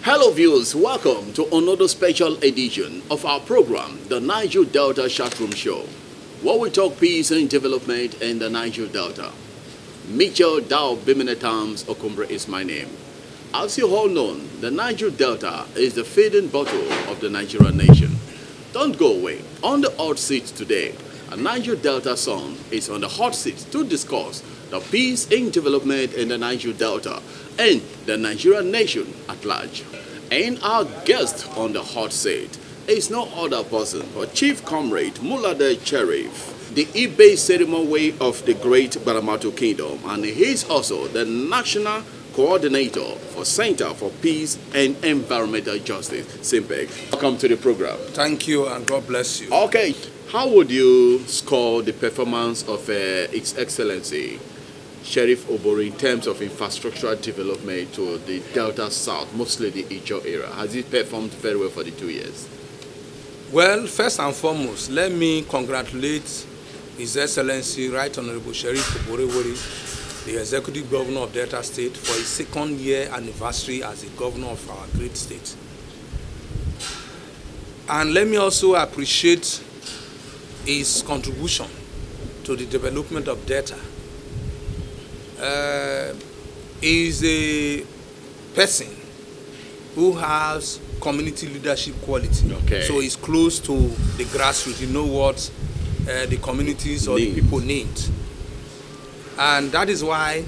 Hello viewers, welcome to another special edition of our program, the Niger Delta Chatroom Show, where we talk peace and development in the Niger Delta. Mitchell Dow Biminetams Okumbre is my name. As you all know, the Niger Delta is the feeding bottle of the Nigerian nation. Don't go away. On the hot seat today, a Niger Delta son is on the hot seat to discuss the peace and development in the Niger Delta and the Nigerian nation at large. And our guest on the hot seat is no other person but Chief Comrade Mulade Cherif, the Ibe ceremony of the Great Baramatu Kingdom, and he is also the National Coordinator for Center for Peace and Environmental Justice, SIMPEC. Welcome to the program. Thank you and God bless you. Okay, how would you score the performance of His Excellency Sheriff Obori in terms of infrastructural development to the Delta South, mostly the Ijaw area? Has it performed very well for the 2 years? Well, first and foremost, let me congratulate His Excellency Right Honorable Sheriff Obori, the Executive Governor of Delta State, for his second year anniversary as the Governor of our great state. And let me also appreciate his contribution to the development of Delta. Is a person who has community leadership quality. Okay. So he's close to the grassroots. You know what the communities or the people need. And that is why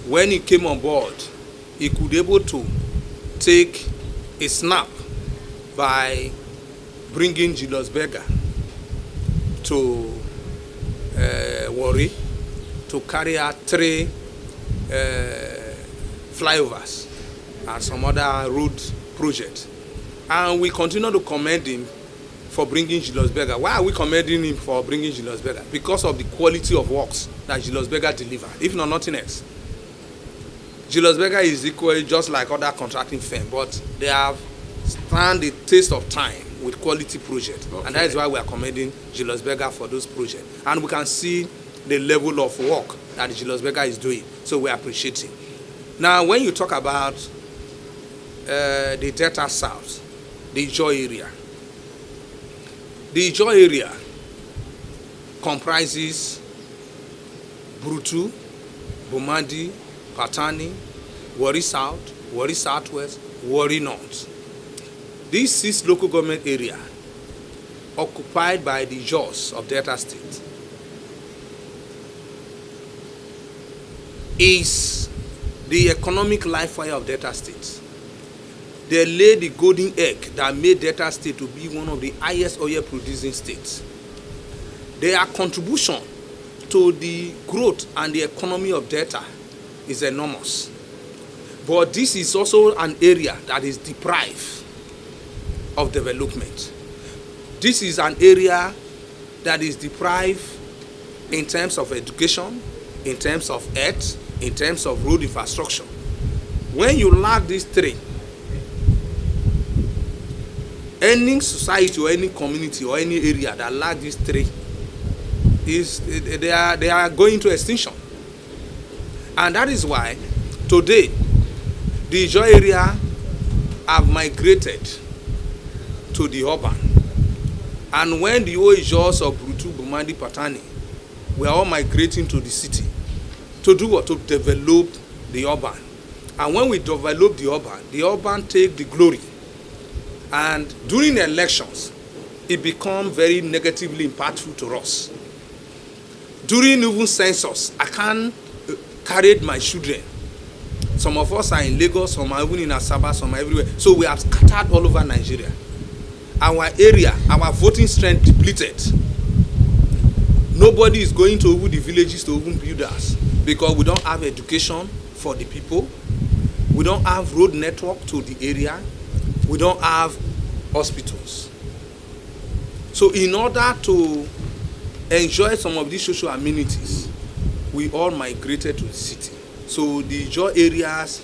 when he came on board, he could be able to take a snap by bringing Julius Berger to Warri to carry out 3 flyovers and some other road projects. And we continue to commend him for bringing Julius Berger. Why are we commending him for bringing Julius Berger? Because of the quality of works that Julius Berger delivered, if not nothing else. Julius Berger is equally just like other contracting firms, but they have stand the test of time with quality projects. Okay. And that is why we are commending Julius Berger for those projects. And we can see the level of work that Julius Berger is doing. So we appreciate him. Now, when you talk about the Delta South, the Ijaw area, the Ijaw area comprises Brutu, Bumadi, Patani, Warri South, Warri Southwest, Warri North. These 6 local government areas occupied by the Ijaws of Delta State is the economic life wire of Delta State. They laid the golden egg that made Delta State to be one of the highest oil producing states. Their contribution to the growth and the economy of Delta is enormous. But this is also an area that is deprived of development. This is an area that is deprived in terms of education, in terms of health, in terms of road infrastructure. When you lack these 3, any society or any community or any area that lack these 3 they are going to extinction. And that is why today the Ijaw area have migrated to the urban. And when the old Ijaws of Brutu, Bumadi, Patani were all migrating to the city to do what? To develop the urban. And when we develop the urban take the glory. And during the elections, it becomes very negatively impactful to us. During even census, I can't carry my children. Some of us are in Lagos, some are even in Asaba, some are everywhere. So we are scattered all over Nigeria. Our area, our voting strength depleted. Nobody is going to even the villages to even build us because we don't have education for the people. We don't have road network to the area. We don't have hospitals. So in order to enjoy some of these social amenities, we all migrated to the city. So the Ijaw areas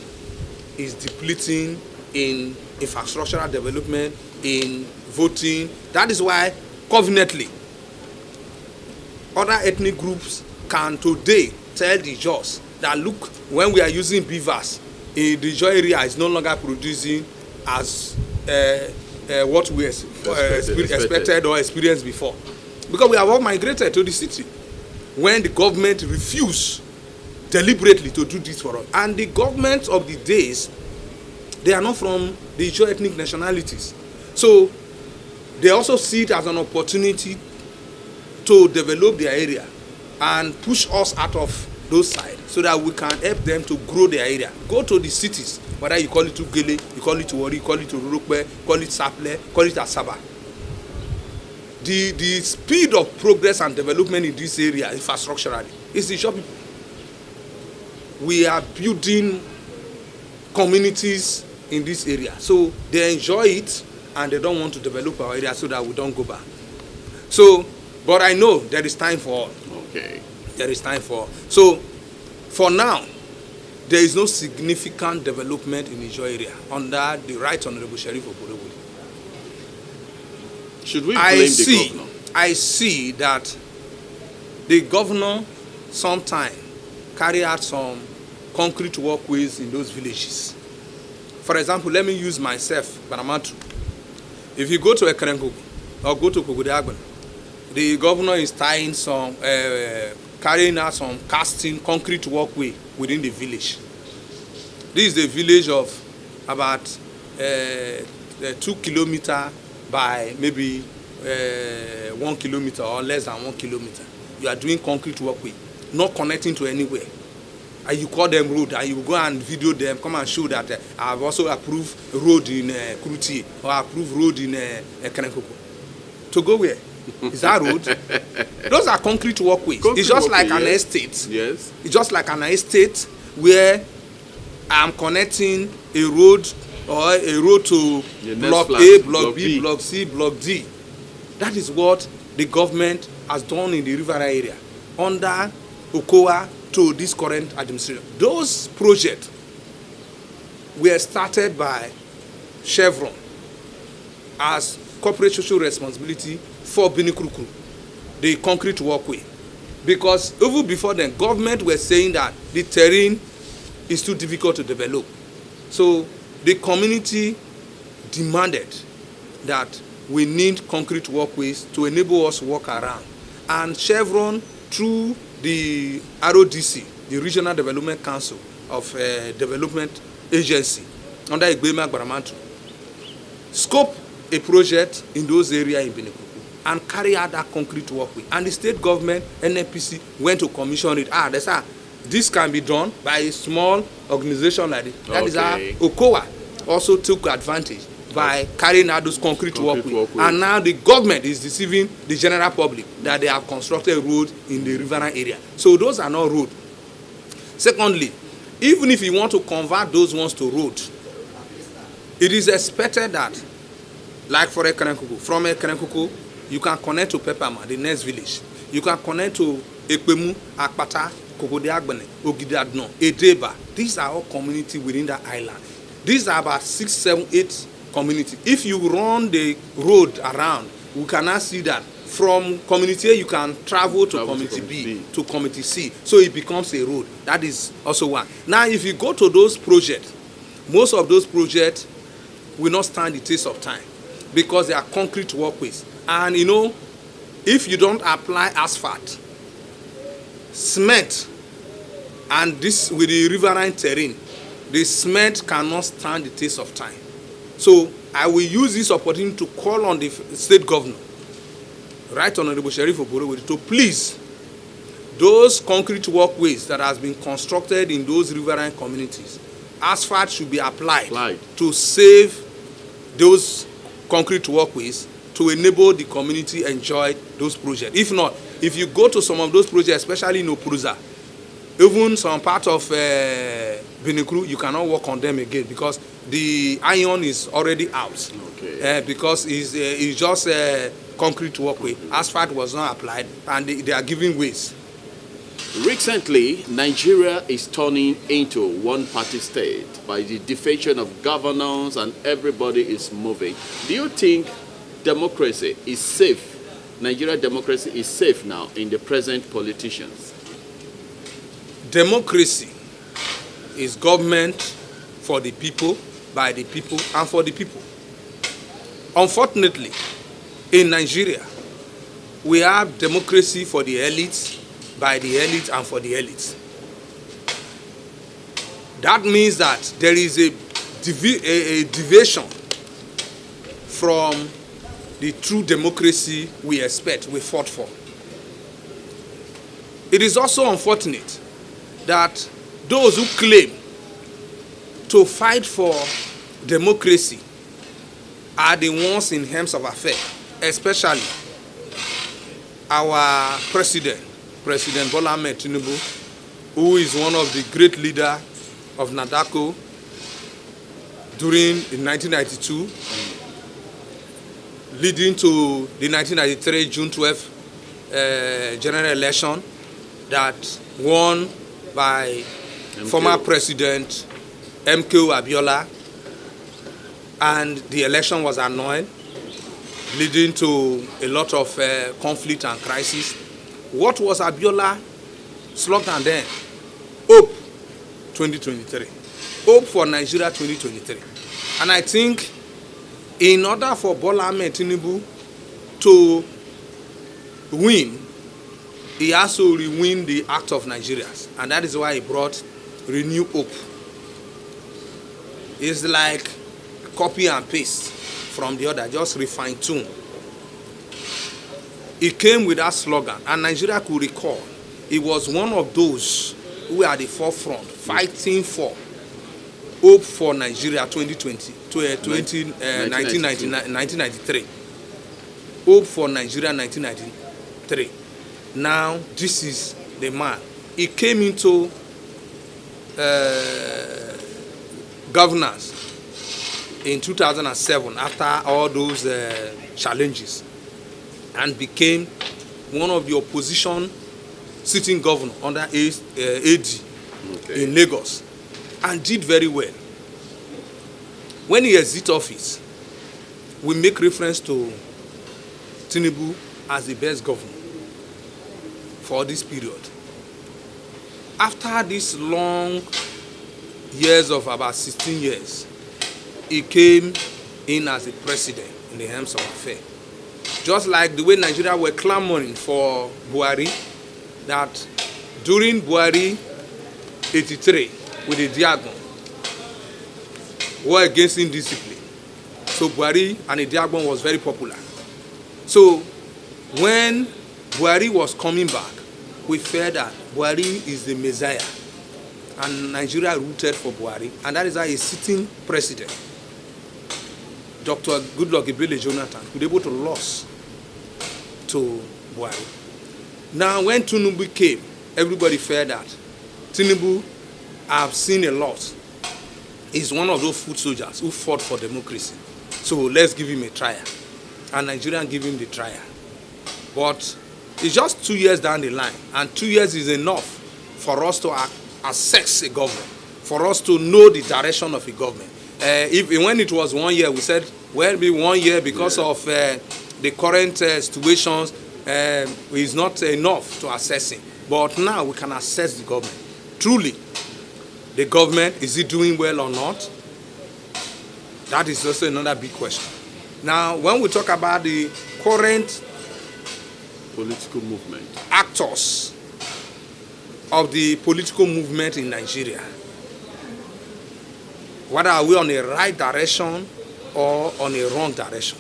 is depleting in infrastructural development, in voting. That is why conveniently other ethnic groups can today tell the Ijaws that look, when we are using beavers, the Ijaw area is no longer producing as what we expected or experienced before. Because we have all migrated to the city when the government refused deliberately to do this for us. And the government of the days, they are not from the Ijaw ethnic nationalities. So they also see it as an opportunity to develop their area and push us out of those sides so that we can help them to grow their area. Go to the cities, whether you call it Ugele, you call it Wari, you call it Urukpe, call it Saple, call it Asaba. The speed of progress and development in this area, infrastructurally, is the Ijaw people. We are building communities in this area, so they enjoy it and they don't want to develop our area so that we don't go back. So, but I know there is time for all. Okay. There is time for all. So, for now, there is no significant development in the Ijaw area under the Right Honorable Sheriff of Mulade. Should we blame the governor? I see that the governor sometime carry out some concrete walkways in those villages. For example, let me use myself, Baramatu. If you go to Ekrenkuku or go to Kogudeagban, the governor is tying some, carrying out some casting concrete walkway within the village. This is the village of about 2 kilometers by maybe 1 kilometer or less than 1 kilometer. You are doing concrete walkway, not connecting to anywhere. And you call them road, and you go and video them, come and show that I have also approved road in Kuruti or approved road in Ekrenkuku. To go where? Is that road? Those are concrete walkways. It's just like an estate. Yes. It's just like an estate where I'm connecting a road or a road to block A, block B, block C, block D. That is what the government has done in the River area under Okowa to this current administration. Those projects were started by Chevron as corporate social responsibility for Binikrukru, the concrete walkway. Because even before then, government were saying that the terrain is too difficult to develop. So the community demanded that we need concrete walkways to enable us to walk around. And Chevron, through the RODC, the Regional Development Council of Development Agency, under Igbema Gbaramantu, scope a project in those areas in Benin and carry out that concrete walkway. And the state government, NNPC, went to commission it. They said, this can be done by a small organization like this. That is how Okowa also took advantage by carrying out those concrete walkways. And now the government is deceiving the general public that they have constructed a road in the riverine area. So those are not roads. Secondly, even if you want to convert those ones to road, it is expected that, like for Ekrenkuku, from Ekrenkuku, you can connect to Pepama, the next village. You can connect to Ekpemu, Akpata, Kogodeagbene, Ogidadno, Edeba. These are all communities within that island. These are about 6, 7, 8 communities. If you run the road around, we cannot see that. From community A, you can travel to community B, to community C. So it becomes a road. That is also one. Now, if you go to those projects, most of those projects will not stand the test of time because they are concrete walkways. And you know, if you don't apply asphalt, cement, and this with the riverine terrain, the cement cannot stand the test of time. So I will use this opportunity to call on the state governor, Right Honorable Sheriff of Mulade, to please those concrete walkways that has been constructed in those riverine communities, asphalt should be applied to save those concrete walkways to enable the community enjoy those projects. If not, if you go to some of those projects, especially in Opuruza, even some part of Benikru, you cannot work on them again because the iron is already out. Okay. Because it's just a concrete walkway. Asphalt was not applied, and they are giving ways. Recently, Nigeria is turning into one-party state by the defection of governance, and everybody is moving. Do you think democracy is safe? Nigeria democracy is safe now in the present politicians? Democracy is government for the people, by the people and for the people. Unfortunately, in Nigeria, we have democracy for the elites, by the elites and for the elites. That means that there is a deviation from the true democracy we expect, we fought for. It is also unfortunate that those who claim to fight for democracy are the ones in helms of affair, especially our President Bola Ahmed Tinubu, who is one of the great leaders of NADACO during 1992, leading to the 1993 June 12 general election that won by former President MKO Abiola, and the election was annulled, leading to a lot of conflict and crisis. What was Abiola's slogan then? Hope 2023. Hope for Nigeria 2023. And I think in order for Bola Ahmed Tinubu to win, he has to win the act of Nigerians. And that is why he brought Renew Hope. It's like copy and paste from the other, just refine tune. He came with that slogan, and Nigeria could recall he was one of those who were at the forefront fighting for Hope for Nigeria 1993. Hope for Nigeria 1993. Now, this is the man. He came into governance in 2007 after all those challenges, and became one of the opposition sitting governor under AD in Lagos, and did very well. When he exited office, we make reference to Tinubu as the best governor for this period. After this long years of about 16 years, he came in as the president in the helms of affairs. Just like the way Nigeria were clamoring for Buhari, that during Buhari 83 with the Diagon, war against indiscipline. So Buhari and the Diagon was very popular. So when Buhari was coming back, we felt that Buhari is the Messiah, and Nigeria rooted for Buhari, and that is why a sitting president, Dr. Goodluck Ebele Jonathan, could be able to lose to Buhari. Now, when Tinubu came, everybody felt that Tinubu, I've seen a lot. He's one of those foot soldiers who fought for democracy. So let's give him a trial. And Nigerians give him the trial. But it's just 2 years down the line, and 2 years is enough for us to assess a government, for us to know the direction of a government. When it was 1 year, we said, well, it'll be 1 year because of the current situations is not enough to assess it. But now we can assess the government. Truly, the government, is it doing well or not? That is also another big question. Now, when we talk about the current political movement, actors of the political movement in Nigeria, whether are we on a right direction or on a wrong direction?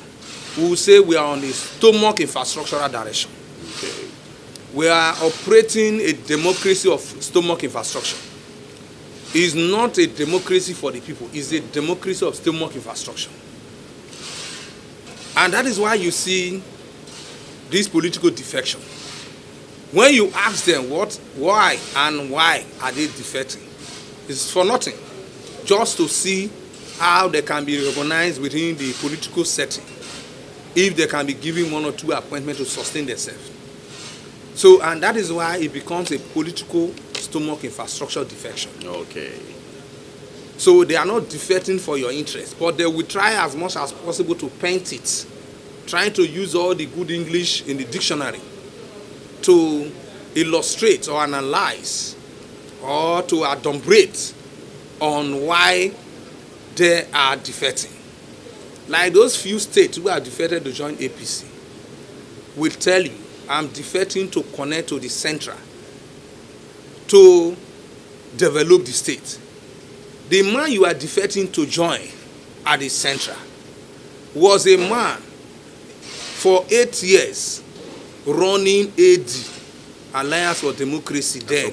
We will say we are on the stomach infrastructural direction. okay, We are operating a democracy of stomach infrastructure. It's not a democracy for the people. It's a democracy of stomach infrastructure. And that is why you see this political defection. When you ask them why are they defecting, it's for nothing. Just to see how they can be recognized within the political setting, if they can be given 1 or 2 appointments to sustain themselves. So, and that is why it becomes a political stomach infrastructure defection. okay, So they are not defecting for your interest, but they will try as much as possible to paint it, trying to use all the good English in the dictionary to illustrate or analyze or to adumbrate on why they are defecting. Like those few states who are defected to join APC will tell you, I'm defecting to connect to the central to develop the state. The man you are defecting to join at the central was a man for 8 years running AD, Alliance for Democracy, then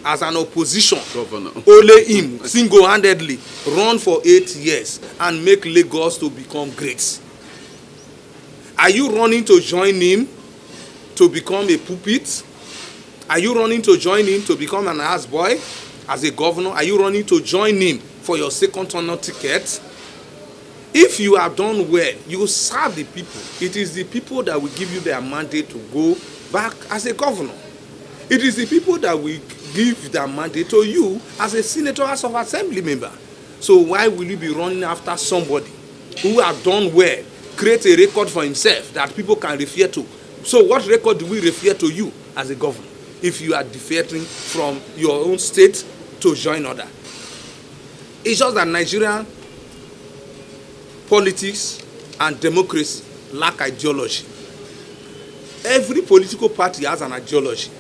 as an opposition governor. Only him single-handedly run for 8 years and make Lagos to become great. Are you running to join him to become a puppet? Are you running to join him to become an ass boy as a governor? Are you running to join him for your second turn ticket? If you have done well, you serve the people. It is the people that will give you their mandate to go back as a governor. It is the people that will give their mandate to you as a senator, as of assembly member. So why will you be running after somebody who have done well, create a record for himself that people can refer to? So what record do we refer to you as a governor if you are defecting from your own state to join other? It's just that Nigerian politics and democracy lack ideology. Every political party has an ideology.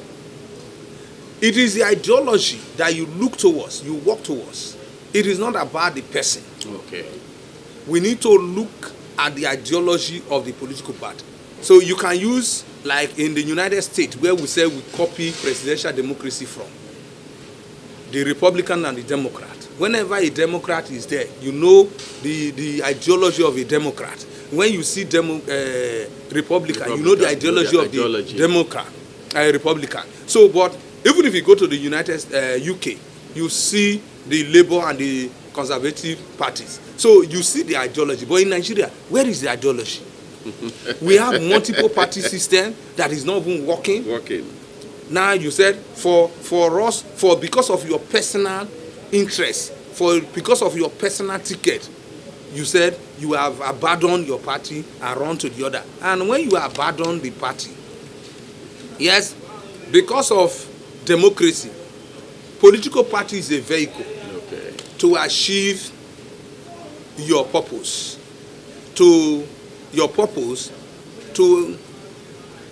It is the ideology that you look towards, you walk towards. It is not about the person. Okay. We need to look at the ideology of the political party. So you can use, like in the United States, where we say we copy presidential democracy from, the Republican and the Democrat. Whenever a Democrat is there, you know the ideology of a Democrat. When you see Republican, you know the ideology of the Democrat, Republican. So, but even if you go to the UK, you see the Labour and the Conservative parties. So you see the ideology. But in Nigeria, where is the ideology? We have multiple party system that is not even working. Now you said for us, because of your personal interest, because of your personal ticket, you said you have abandoned your party and run to the other. And when you abandon the party, yes, because of democracy, political party is a vehicle to achieve your purpose, to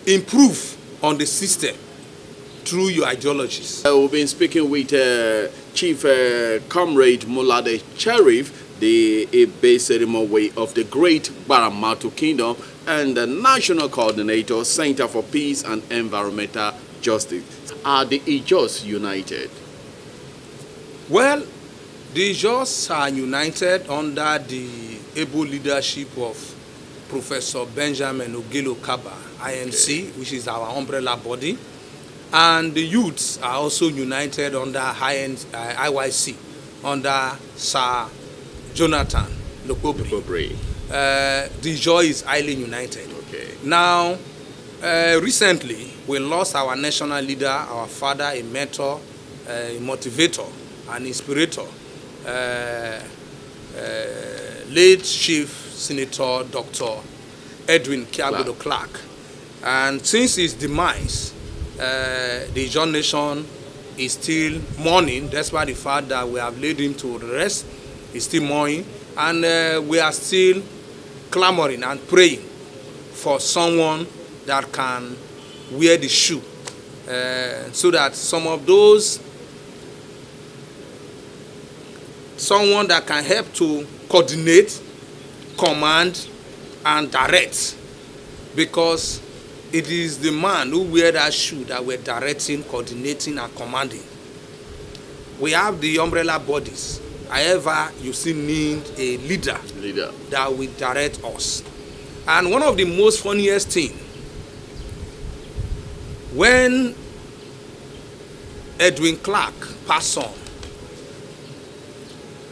improve on the system through your ideologies. We've been speaking with Chief Comrade Mulade Sheriff, the Ebe ceremony of the Great Baramatu Kingdom, and the National Coordinator, Center for Peace and Environmental Justice. Are the Ijaws united? Well, the Ijaws are united under the able leadership of Professor Benjamin Ogelo Kaba, INC, which is our umbrella body. And the youths are also united under IYC, under Sir Jonathan Lokobri. The Ijaw is highly united. Okay. Now, recently, we lost our national leader, our father, a mentor, a motivator, an inspirator, late Chief Senator Dr. Edwin Kiagodo Clark. And since his demise, the Ijaw nation is still mourning, despite the fact that we have laid him to rest. He's still mourning, and we are still clamoring and praying for someone that can wear the shoe, so that someone that can help to coordinate, command, and direct, because it is the man who wear that shoe that we're directing, coordinating, and commanding. We have the umbrella bodies. However, you still need a leader that will direct us. And one of the most funniest things, when Edwin Clark passed on,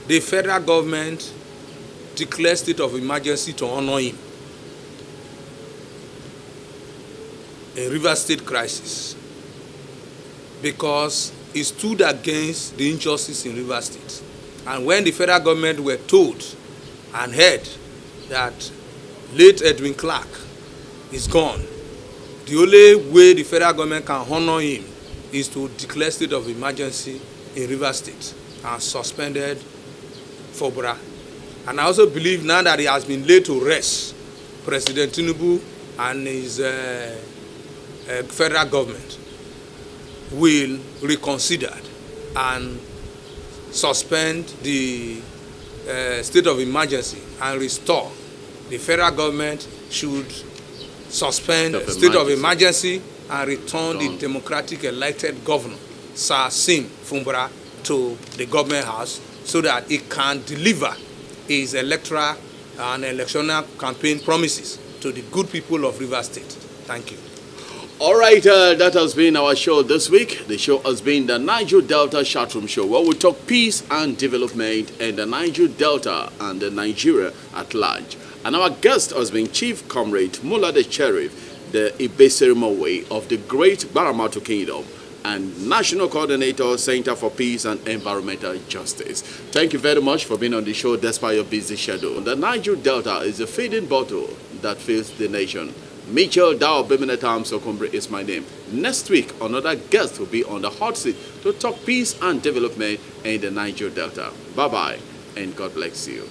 the federal government declared state of emergency to honor him. A River State crisis, because he stood against the injustice in River State. And when the federal government were told and heard that late Edwin Clark is gone, the only way the federal government can honor him is to declare state of emergency in River State and suspended FOBRA And I also believe now that he has been laid to rest, President Tinubu and his federal government will reconsider and suspend the state of emergency and restore. The federal government should suspend state of emergency and return the democratic elected governor, Sir Sim Fumbra, to the government house so that it can deliver his electoral and electional campaign promises to the good people of Rivers State. Thank you. All right, that has been our show this week. The show has been the Niger Delta Chatroom Show, where we talk peace and development in the Niger Delta and Nigeria at large. And our guest has been Chief Comrade Mulade Sheriff, the Ibeserimowe of the Great Baramatu Kingdom, and National Coordinator, Center for Peace and Environmental Justice. Thank you very much for being on the show despite your busy schedule. The Niger Delta is a feeding bottle that fills the nation. Mitchell Dao Biminatam Sokombre is my name. Next week, another guest will be on the hot seat to talk peace and development in the Niger Delta. Bye-bye, and God bless you.